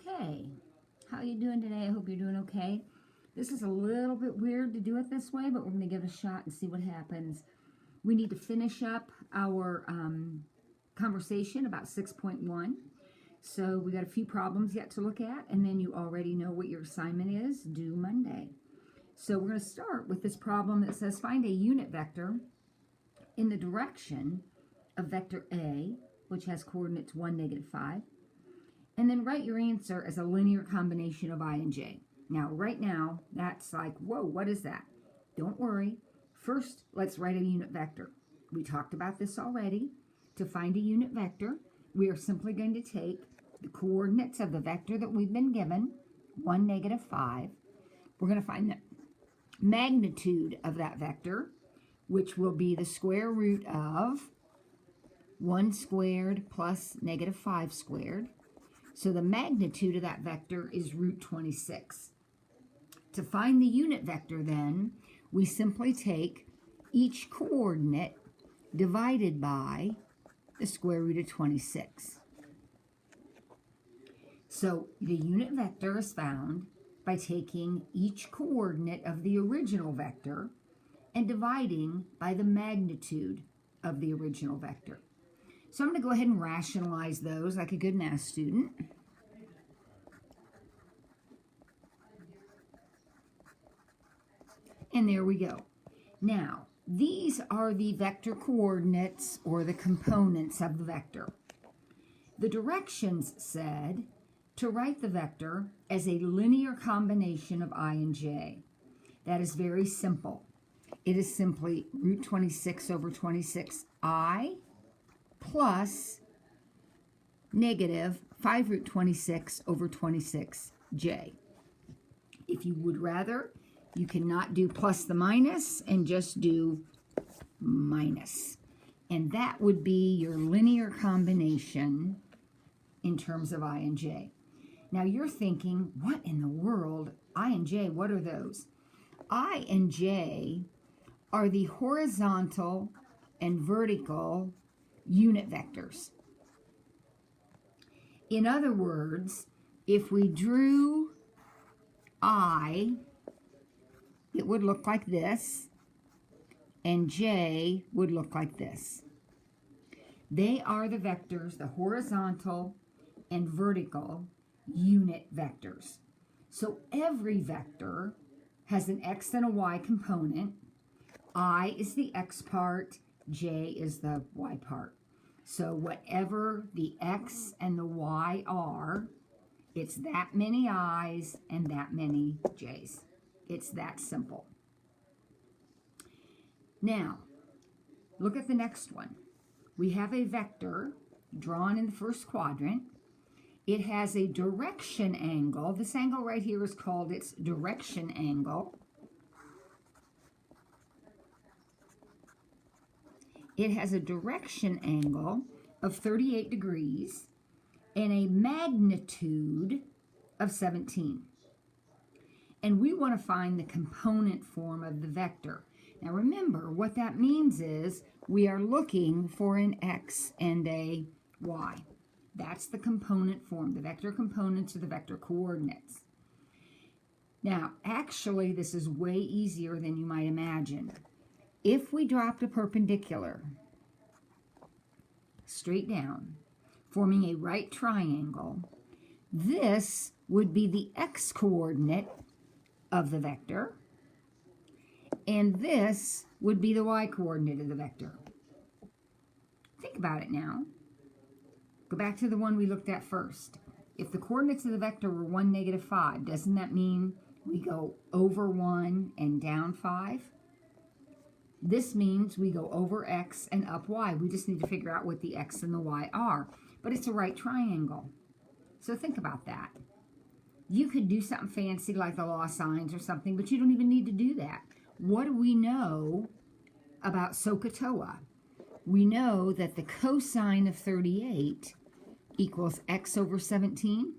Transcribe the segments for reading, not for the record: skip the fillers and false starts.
Okay, how you doing today? I hope you're doing okay. This is a little bit weird to do it this way, but we're going to give it a shot and see what happens. We need to finish up our conversation about 6.1. So we got a few problems yet to look at, and then you already know what your assignment is, due Monday. So we're going to start with this problem that says find a unit vector in the direction of vector A, which has coordinates 1, -5. And then write your answer as a linear combination of I and j. Now, right now, that's like, whoa, what is that? Don't worry. First, let's write a unit vector. We talked about this already. To find a unit vector, we are simply going to take the coordinates of the vector that we've been given, 1, -5. We're going to find the magnitude of that vector, which will be the square root of 1 squared plus -5 squared. So the magnitude of that vector is root 26. To find the unit vector, then, we simply take each coordinate divided by the square root of 26. So the unit vector is found by taking each coordinate of the original vector and dividing by the magnitude of the original vector. So I'm going to go ahead and rationalize those like a good math student. And there we go. Now, these are the vector coordinates or the components of the vector. The directions said to write the vector as a linear combination of I and j. That is very simple. It is simply root 26 over 26i plus -5 root 26 over 26j. If you would rather, you cannot do plus the minus and just do minus. And that would be your linear combination in terms of I and j. Now you're thinking, what in the world? I and j, what are those? I and j are the horizontal and vertical unit vectors. In other words, if we drew I, it would look like this, and j would look like this. They are the vectors, the horizontal and vertical unit vectors. So every vector has an x and a y component. I is the x part, j is the y part. So whatever the x and the y are, it's that many i's and that many j's. It's that simple. Now, look at the next one. We have a vector drawn in the first quadrant. It has a direction angle. This angle right here is called its direction angle. It has a direction angle of 38 degrees and a magnitude of 17. And we want to find the component form of the vector. Now remember, what that means is we are looking for an x and a y. That's the component form. The vector components are the vector coordinates. Now, actually, this is way easier than you might imagine. If we dropped a perpendicular straight down, forming a right triangle, this would be the x-coordinate of the vector, and this would be the y-coordinate of the vector. Think about it now. Go back to the one we looked at first. If the coordinates of the vector were 1, -5, doesn't that mean we go over 1 and down 5? This means we go over x and up y. We just need to figure out what the x and the y are. But it's a right triangle. So think about that. You could do something fancy like the law of sines or something, but you don't even need to do that. What do we know about SOHCAHTOA? We know that the cosine of 38 equals x over 17.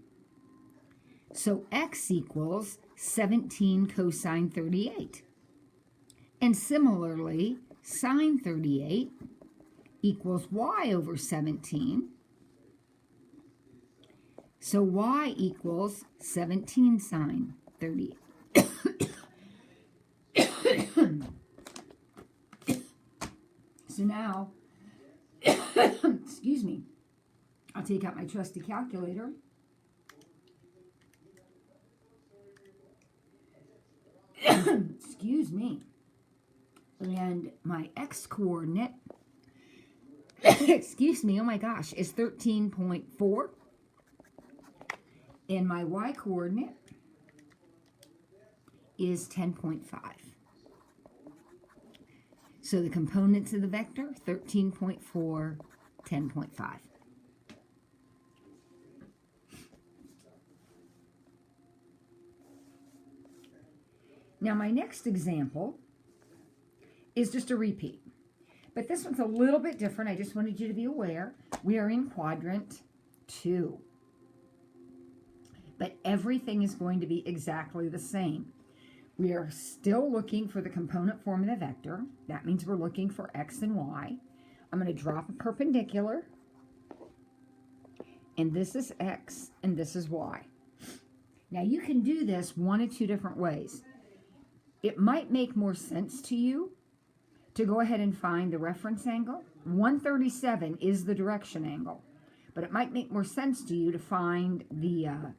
So x equals 17 cosine 38. And similarly, sine 38 equals y over 17. So y equals 17 sine 30. So now, excuse me, I'll take out my trusty calculator. Excuse me. And my x-coordinate, excuse me, oh my gosh, is 13.4. And my y-coordinate is 10.5. So the components of the vector, 13.4, 10.5. Now my next example is just a repeat. But this one's a little bit different. I just wanted you to be aware. We are in quadrant 2. But everything is going to be exactly the same. We are still looking for the component form of the vector. That means we're looking for x and y. I'm going to drop a perpendicular. And this is x and this is y. Now you can do this one of two different ways. It might make more sense to you to go ahead and find the reference angle. 137 is the direction angle. But it might make more sense to you to find the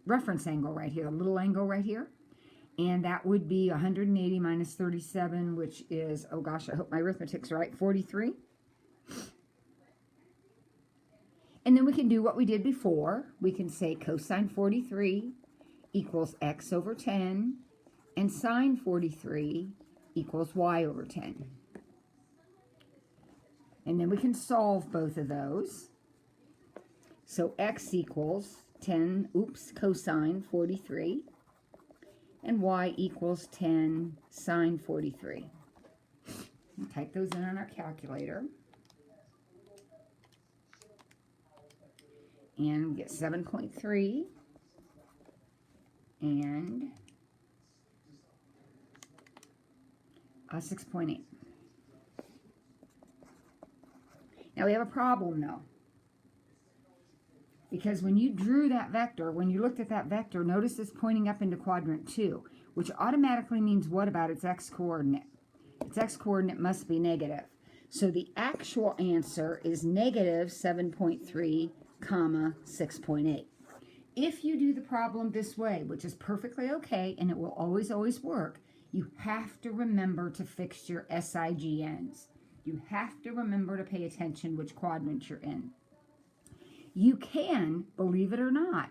reference angle right here, the little angle right here. And that would be 180 minus 37, which is, oh gosh, I hope my arithmetic's right, 43. And then we can do what we did before. We can say cosine 43 equals x over 10, and sine 43 equals y over 10. And then we can solve both of those. So x equals 10, cosine 43, and y equals 10 sine 43. We'll type those in on our calculator. And get 7.3 and 6.8. Now we have a problem though. Because when you drew that vector, when you looked at that vector, notice it's pointing up into quadrant 2, which automatically means what about its x-coordinate? Its x-coordinate must be negative. So the actual answer is negative 7.3, 6.8. If you do the problem this way, which is perfectly okay, and it will always, always work, you have to remember to fix your SIGNs. You have to remember to pay attention which quadrant you're in. You can, believe it or not,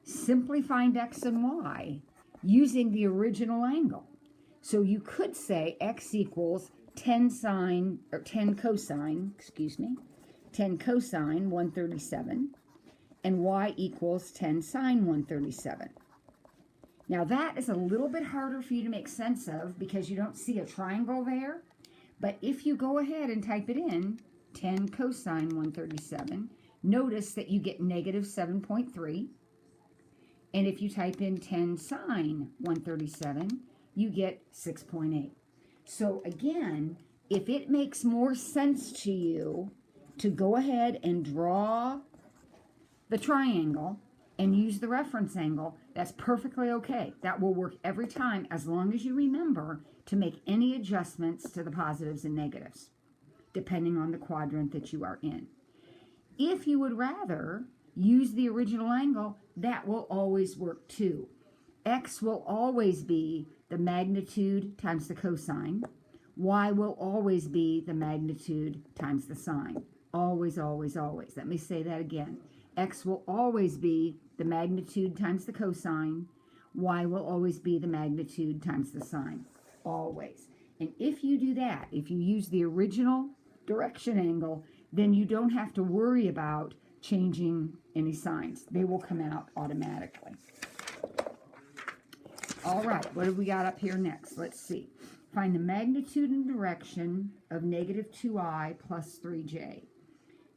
simply find x and y using the original angle. So you could say x equals 10 cosine 137, and y equals 10 sine 137. Now that is a little bit harder for you to make sense of because you don't see a triangle there. But if you go ahead and type it in, 10 cosine 137, notice that you get negative 7.3. And if you type in 10 sine 137, you get 6.8. So again, if it makes more sense to you to go ahead and draw the triangle and use the reference angle, that's perfectly okay. That will work every time as long as you remember to make any adjustments to the positives and negatives, depending on the quadrant that you are in. If you would rather use the original angle, that will always work too. X will always be the magnitude times the cosine. Y will always be the magnitude times the sine. Always, always, always. Let me say that again. X will always be the magnitude times the cosine. Y will always be the magnitude times the sine. Always. And if you do that, if you use the original direction angle, then you don't have to worry about changing any signs. They will come out automatically. All right, what have we got up here next? Let's see. Find the magnitude and direction of negative 2i plus 3j.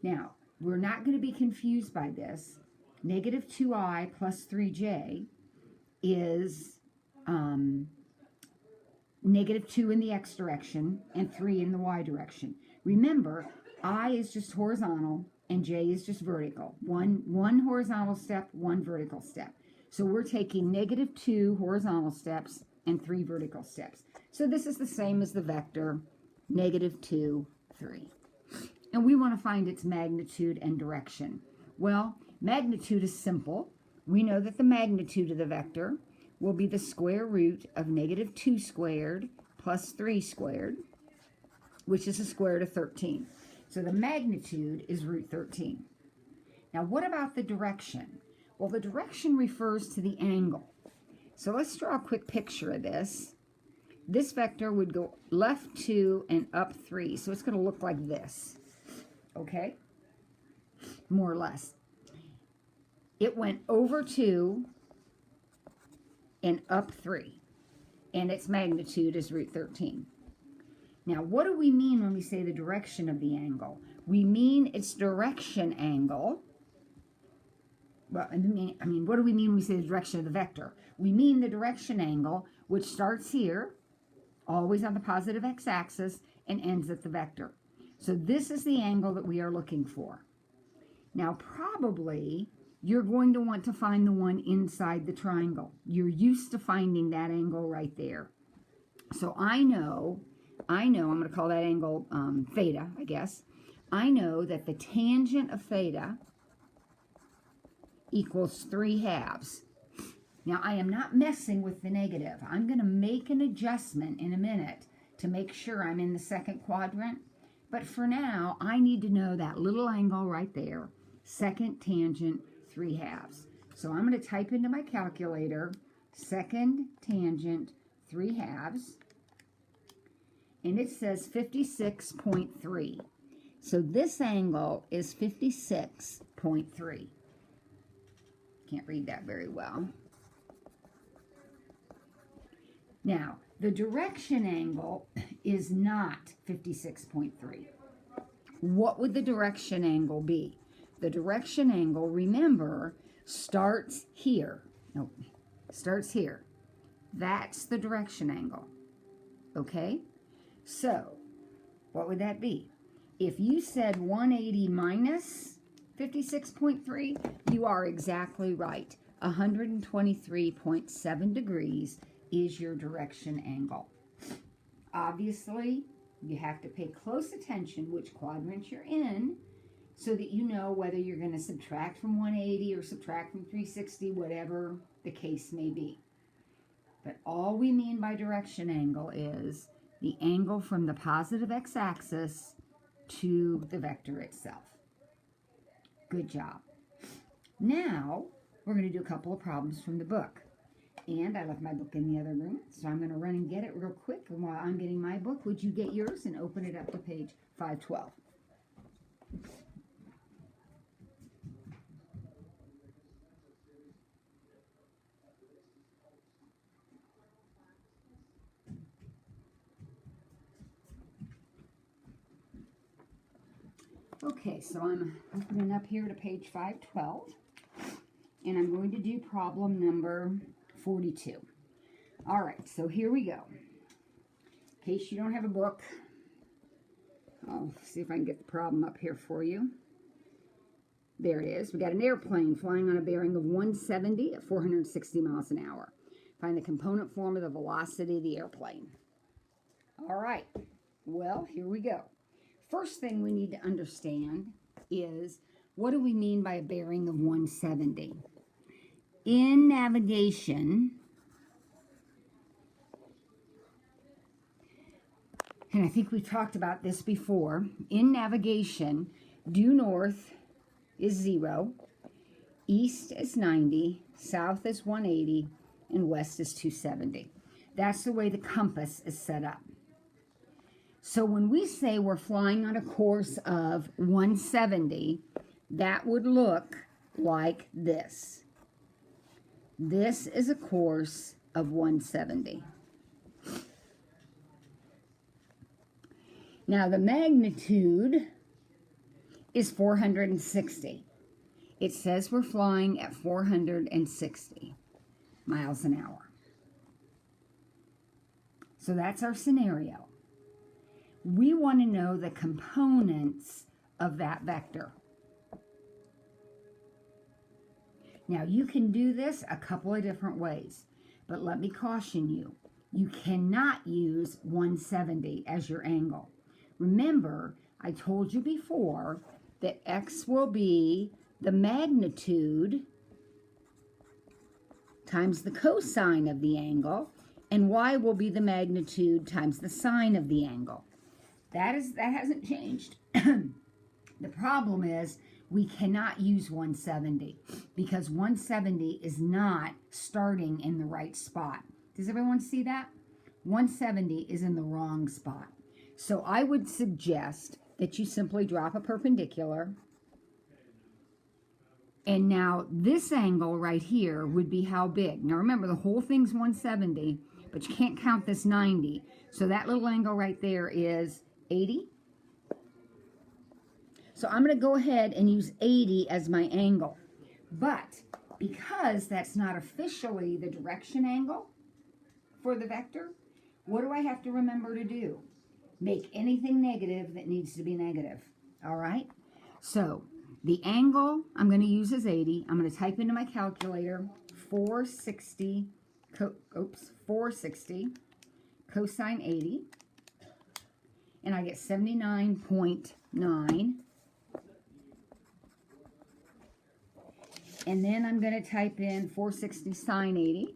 Now, we're not going to be confused by this. Negative 2i plus 3j is negative 2 in the x direction and 3 in the y direction. Remember, I is just horizontal and j is just vertical. One horizontal step, one vertical step. So we're taking -2 horizontal steps and 3 vertical steps. So this is the same as the vector -2, 3. And we want to find its magnitude and direction. Well, magnitude is simple. We know that the magnitude of the vector will be the square root of -2 squared plus 3 squared, which is a square root of 13. So the magnitude is root 13. Now, what about the direction? Well, the direction refers to the angle. So let's draw a quick picture of this. This vector would go left 2 and up 3. So it's going to look like this. Okay? More or less. It went over 2 and up 3. And its magnitude is root 13. Now, what do we mean when we say the direction of the angle? We mean its direction angle. Well, I mean, what do we mean when we say the direction of the vector? We mean the direction angle, which starts here, always on the positive x-axis, and ends at the vector. So this is the angle that we are looking for. Now, probably, you're going to want to find the one inside the triangle. You're used to finding that angle right there. So I know, I'm going to call that angle theta, I guess. I know that the tangent of theta equals 3/2. Now, I am not messing with the negative. I'm going to make an adjustment in a minute to make sure I'm in the second quadrant. But for now, I need to know that little angle right there, second tangent 3/2. So I'm going to type into my calculator, second tangent 3/2, and it says 56.3. So this angle is 56.3. Can't read that very well. Now, the direction angle is not 56.3. What would the direction angle be? The direction angle, remember, starts here. No, starts here. That's the direction angle. Okay? So, what would that be? If you said 180 minus 56.3, you are exactly right. 123.7 degrees is your direction angle. Obviously, you have to pay close attention which quadrant you're in so that you know whether you're going to subtract from 180 or subtract from 360, whatever the case may be. But all we mean by direction angle is the angle from the positive x-axis to the vector itself. Good job. Now, we're going to do a couple of problems from the book. And I left my book in the other room, so I'm going to run and get it real quick. And while I'm getting my book, would you get yours and open it up to page 512? Okay, so I'm opening up here to page 512, and I'm going to do problem number 42. All right, so here we go. In case you don't have a book, I'll see if I can get the problem up here for you. There it is. We got an airplane flying on a bearing of 170 at 460 miles an hour. Find the component form of the velocity of the airplane. All right, well, here we go. First thing we need to understand is, what do we mean by a bearing of 170? In navigation, and I think we've talked about this before, in navigation, due north is 0, east is 90, south is 180, and west is 270. That's the way the compass is set up. So when we say we're flying on a course of 170, that would look like this. This is a course of 170. Now the magnitude is 460. It says we're flying at 460 miles an hour. So that's our scenario. We want to know the components of that vector. Now, you can do this a couple of different ways, but let me caution you. You cannot use 170 as your angle. Remember, I told you before that x will be the magnitude times the cosine of the angle, and y will be the magnitude times the sine of the angle. That hasn't changed. The problem is we cannot use 170 because 170 is not starting in the right spot. Does everyone see that? 170 is in the wrong spot. So I would suggest that you simply drop a perpendicular. And now this angle right here would be how big? Now remember, the whole thing's 170, but you can't count this 90. So that little angle right there is 80. So I'm going to go ahead and use 80 as my angle. But because that's not officially the direction angle for the vector, what do I have to remember to do? Make anything negative that needs to be negative. All right? So the angle I'm going to use is 80. I'm going to type into my calculator 460 cosine 80. And I get 79.9. And then I'm going to type in 460 sine 80.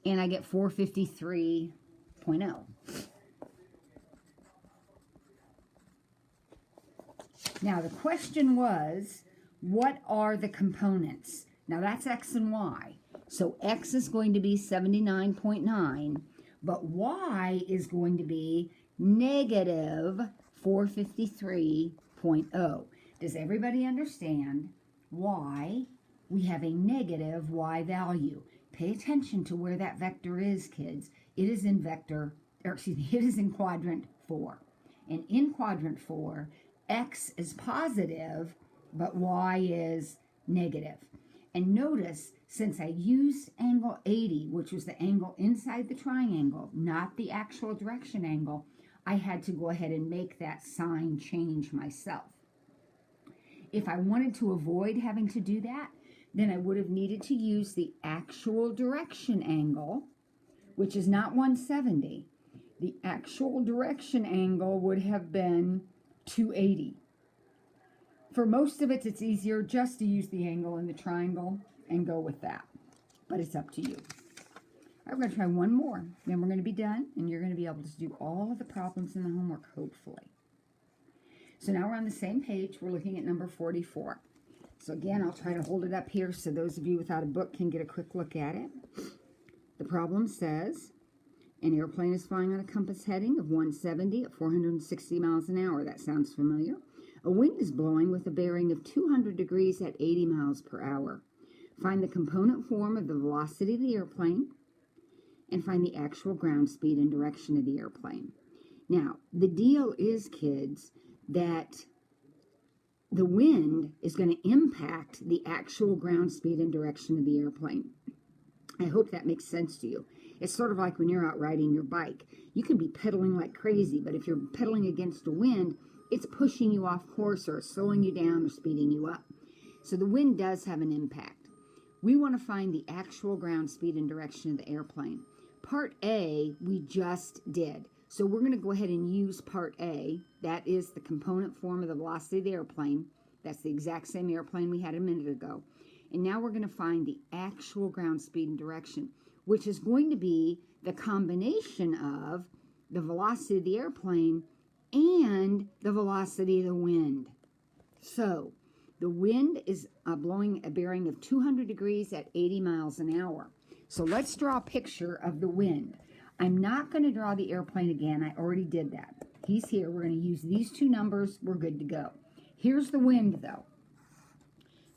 And I get 453.0. Now the question was, what are the components? Now that's x and y. So x is going to be 79.9, but y is going to be negative 453.0. Does everybody understand why we have a negative y value? Pay attention to where that vector is, kids. It is in it is in quadrant 4. And in quadrant 4, x is positive, but y is negative. And notice, since I used angle 80, which was the angle inside the triangle, not the actual direction angle, I had to go ahead and make that sign change myself. If I wanted to avoid having to do that, then I would have needed to use the actual direction angle, which is not 170. The actual direction angle would have been 280. For most of it, it's easier just to use the angle in the triangle and go with that. But it's up to you. I'm going to try one more. Then we're going to be done, and you're going to be able to do all of the problems in the homework, hopefully. So now we're on the same page. We're looking at number 44. So again, I'll try to hold it up here so those of you without a book can get a quick look at it. The problem says, an airplane is flying on a compass heading of 170 at 460 miles an hour. That sounds familiar. A wind is blowing with a bearing of 200 degrees at 80 miles per hour. Find the component form of the velocity of the airplane and find the actual ground speed and direction of the airplane. Now, the deal is, kids, that the wind is going to impact the actual ground speed and direction of the airplane. I hope that makes sense to you. It's sort of like when you're out riding your bike. You can be pedaling like crazy, but if you're pedaling against the wind, it's pushing you off course or slowing you down or speeding you up. So the wind does have an impact. We want to find the actual ground speed and direction of the airplane. Part A, we just did. So we're going to go ahead and use part A. That is the component form of the velocity of the airplane. That's the exact same airplane we had a minute ago. And now we're going to find the actual ground speed and direction, which is going to be the combination of the velocity of the airplane and the velocity of the wind. So the wind is blowing a bearing of 200 degrees at 80 miles an hour. So let's draw a picture of the wind. I'm not going to draw the airplane again. I already did that. He's here. We're going to use these two numbers. We're good to go. Here's the wind, though.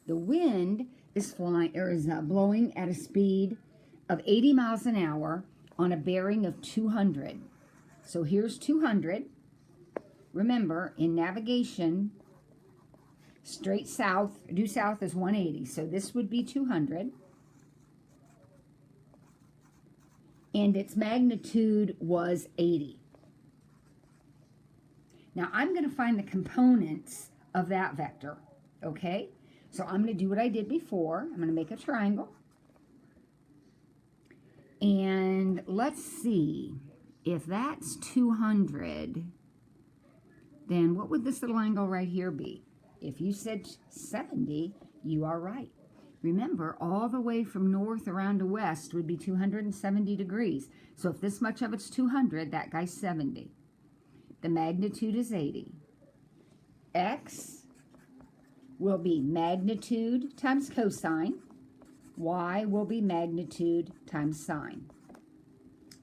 The wind is blowing at a speed of 80 miles an hour on a bearing of 200. So here's 200. Remember, in navigation, straight south, due south is 180. So this would be 200. And its magnitude was 80. Now I'm going to find the components of that vector, okay? So I'm going to do what I did before. I'm going to make a triangle. And let's see, if that's 200, then what would this little angle right here be? If you said 70, you are right. Remember, all the way from north around to west would be 270 degrees. So if this much of it's 200, that guy's 70. The magnitude is 80. X will be magnitude times cosine. Y will be magnitude times sine.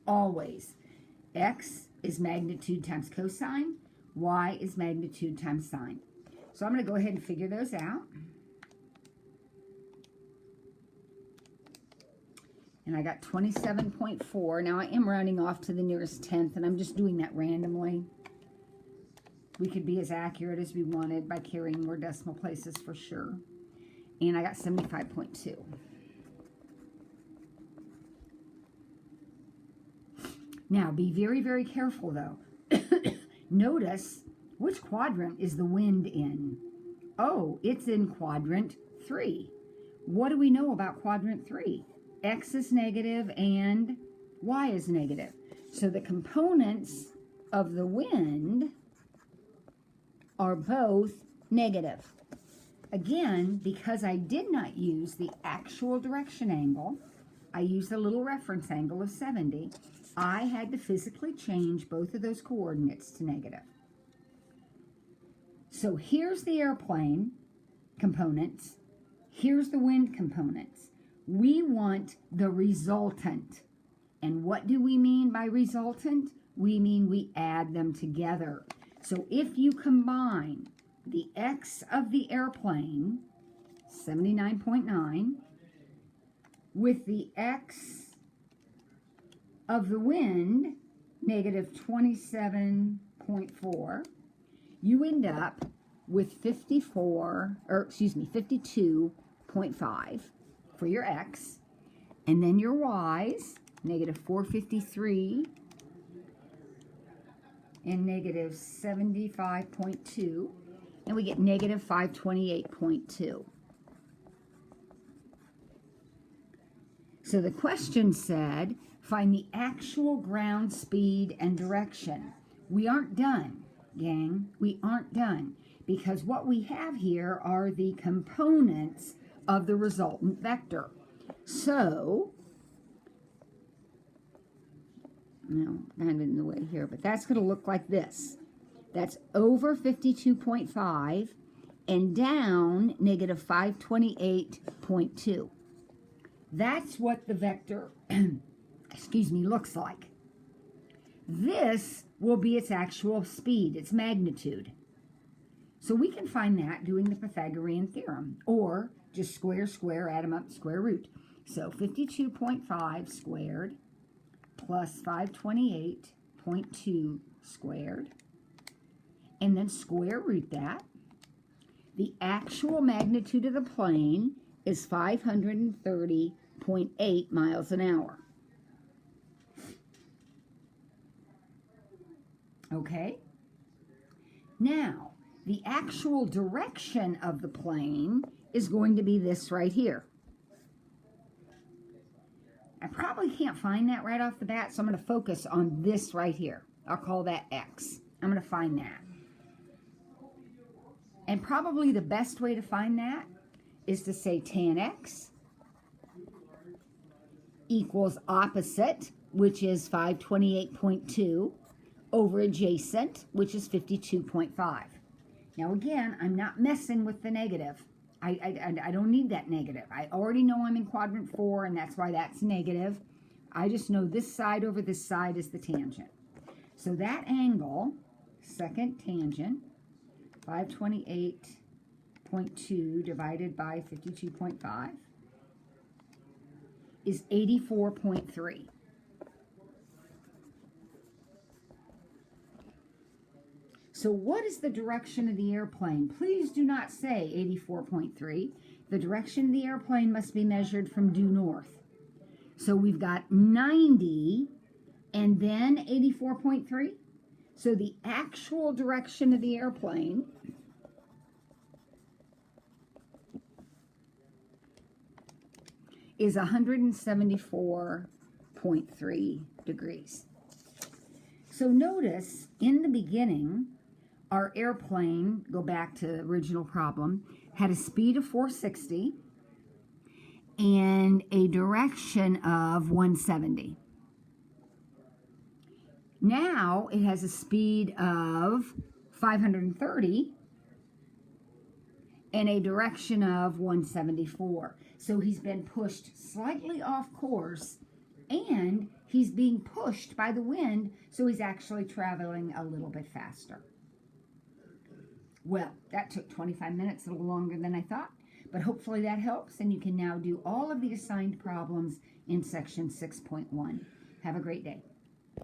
Always. X is magnitude times cosine. Y is magnitude times sine. So I'm going to go ahead and figure those out. And I got 27.4. Now I am rounding off to the nearest tenth, and I'm just doing that randomly. We could be as accurate as we wanted by carrying more decimal places for sure. And I got 75.2. Now be very, very careful though. Notice which quadrant is the wind in. Oh, it's in quadrant 3. What do we know about quadrant 3? X is negative and Y is negative. So the components of the wind are both negative. Again, because I did not use the actual direction angle, I used a little reference angle of 70, I had to physically change both of those coordinates to negative. So here's the airplane components. Here's the wind components. We want the resultant. And what do we mean by resultant? We mean we add them together. So if you combine the X of the airplane, 79.9, with the X of the wind, negative 27.4, you end up with 52.5 for your X, and then your Y's, negative 453 and negative 75.2, and we get negative 528.2. So the question said, find the actual ground speed and direction. We aren't done, gang. We aren't done, because what we have here are the components of the resultant vector. So, kind of in the way here, but that's going to look like this. That's over 52.5 and down negative 528.2. That's what the vector, looks like. This will be its actual speed, its magnitude. So we can find that doing the Pythagorean theorem, or just square, square, add them up, square root. So 52.5 squared plus 528.2 squared, and then square root that. The actual magnitude of the plane is 530.8 miles an hour. Okay? Now, the actual direction of the plane is going to be this right here. I probably can't find that right off the bat, so I'm going to focus on this right here. I'll call that X. I'm going to find that. And probably the best way to find that is to say tan X equals opposite, which is 528.2, over adjacent, which is 52.5. Now again, I'm not messing with the negative. I don't need that negative. I already know I'm in quadrant 4, and that's why that's negative. I just know this side over this side is the tangent. So that angle, second tangent, 528.2 divided by 52.5 is 84.3. So what is the direction of the airplane? Please do not say 84.3. The direction of the airplane must be measured from due north. So we've got 90 and then 84.3. So the actual direction of the airplane is 174.3 degrees. So notice in the beginning, our airplane, go back to the original problem, had a speed of 460 and a direction of 170. Now it has a speed of 530 and a direction of 174. So he's been pushed slightly off course, and he's being pushed by the wind, so he's actually traveling a little bit faster. Well, that took 25 minutes, a little longer than I thought, but hopefully that helps, and you can now do all of the assigned problems in section 6.1. Have a great day.